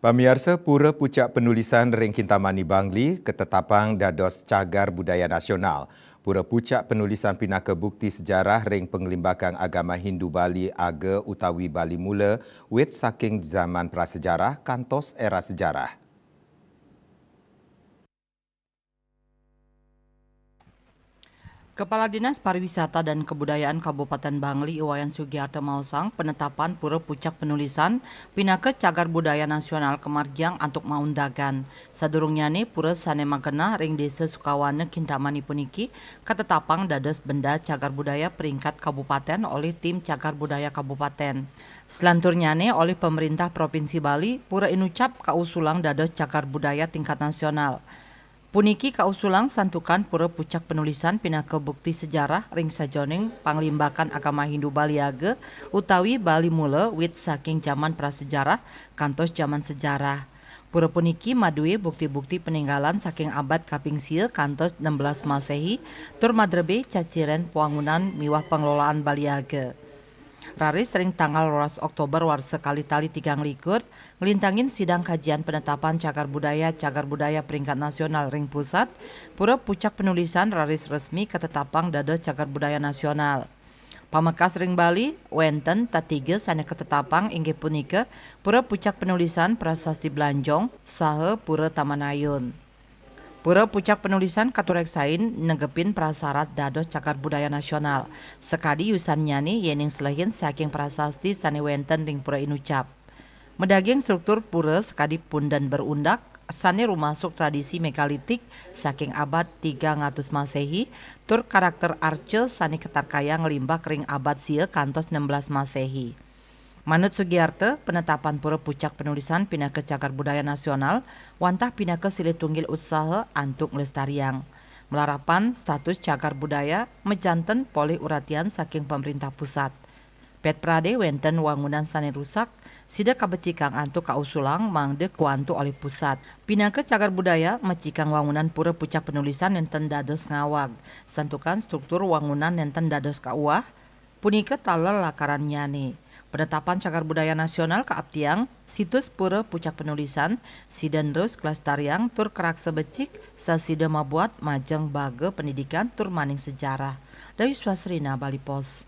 Pamiarsa Pura Pucak Penulisan Ring Kintamani Bangli ketetapang dados cagar budaya nasional. Pura Pucak Penulisan Pinaka Bukti Sejarah Ring Pengelimbakan Agama Hindu Bali Aga utawi Bali Mula wit saking zaman prasejarah kantos era sejarah. Kepala Dinas Pariwisata dan Kebudayaan Kabupaten Bangli Iwayan Sugiharto Mausang penetapan Pura Pucak Penulisan Pinaka Cagar Budaya Nasional Kemarjang antuk maundagan. Sadurungnya ni Pura Sane Magena ring Desa Sukawana Kintamani puniki ketetapang dados benda cagar budaya peringkat kabupaten oleh tim cagar budaya kabupaten. Selanturnya ni oleh pemerintah Provinsi Bali Pura inucap kausulang dados cagar budaya tingkat nasional. Puniki kausulang santukan Pura Pucak Penulisan Pinaka Bukti Sejarah ring sajoning Panglimbakan Agama Hindu Baliage utawi Bali Mula wit saking zaman prasejarah kantos zaman sejarah. Pura puniki madue bukti-bukti peninggalan saking abad kaping sieu kantos 16 Masehi tur madrebe caciren puangunan miwah pengelolaan Baliage. Raris sering tanggal 12 Oktober war sekali tali 3 ngelintangin sidang kajian penetapan cagar budaya peringkat nasional ring pusat Pura Pucak Penulisan raris resmi ketetapang dados cagar budaya nasional. Pamekas ring Bali wenten tatiga sane ketetapang inggih punika Pura Pucak Penulisan Prasasti Blanjong saha Pura Tamanayun. Pura Pucak Penulisan katureksain negepin prasarat dados cagar budaya nasional. Sekadi yusan nyani yening selehin saking prasasti sane wenten ring pura inucap. Medaging struktur pura sekadi pundan berundak sane rumasuk tradisi megalitik saking abad 300 Masehi tur karakter arce sane ketarkaya ngelimbak ring abad sieu kantos 16 Masehi. Manut Sugiharto, penetapan Pura Pucak Penulisan Pinaka Cagar Budaya Nasional wantah pinaka silih tunggil usaha antuk ngelestariang. Melarapan status cagar budaya mejanten polih uratian saking pemerintah pusat. Pet Prade wenten wangunan sane rusak, sida kabecikang antuk kausulang mangde kuantu oleh pusat. Pinaka cagar budaya mecikang wangunan Pura Pucak Penulisan nenten dados ngawag. Santukan struktur wangunan nenten dados kauah, punika talel lakaran nyane. Penetapan cagar budaya nasional kaaptiang situs Pura Pucak Penulisan sidan terus kelestarian tur kerak sebecik sasida mabuat majeng bage pendidikan tur maning sejarah. Dewi Swasrina Bali Pos.